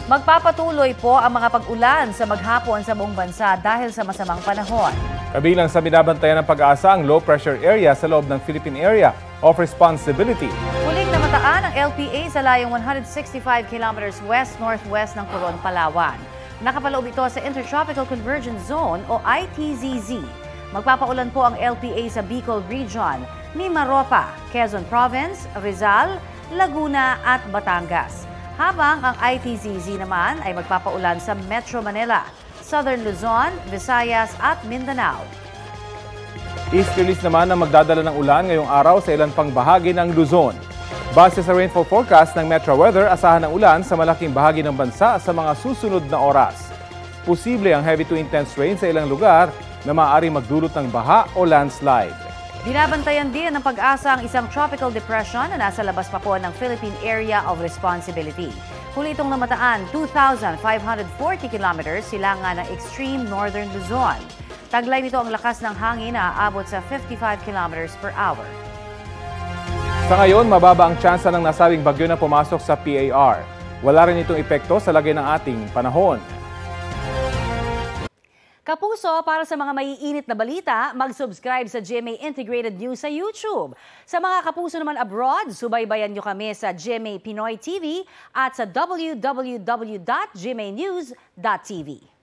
Magpapatuloy po ang mga pag-ulan sa maghapon sa buong bansa dahil sa masamang panahon. Kabilang sa binabantayan ng Pag-asa ang low pressure area sa loob ng Philippine Area of Responsibility. Muling namataan ang LPA sa layong 165 kilometers west-northwest ng Coron, Palawan. Nakapaloob ito sa Intertropical Convergence Zone o ITZZ. Magpapaulan po ang LPA sa Bicol Region, Mimaropa, Quezon Province, Rizal, Laguna at Batangas. Habang ang ITZZ naman ay magpapaulan sa Metro Manila, Southern Luzon, Visayas at Mindanao. Easterlies naman ang magdadala ng ulan ngayong araw sa ilan pang bahagi ng Luzon. Base sa rainfall forecast ng Metro Weather, asahan ng ulan sa malaking bahagi ng bansa sa mga susunod na oras. Posible ang heavy to intense rain sa ilang lugar na maaaring magdulot ng baha o landslide. Binabantayan din ng Pag-asa ang isang tropical depression na nasa labas pa po ng Philippine Area of Responsibility. Huli itong namataan 2,540 kilometers silangan ng extreme northern Luzon. Taglay nito ang lakas ng hangin na aabot sa 55 kilometers per hour. Sa ngayon, mababa ang tsansa ng nasabing bagyo na pumasok sa PAR. Wala rin itong epekto sa lagay ng ating panahon. Kapuso, para sa mga maiinit na balita, mag-subscribe sa GMA Integrated News sa YouTube. Sa mga kapuso naman abroad, subaybayan nyo kami sa GMA Pinoy TV at sa www.gmanews.tv.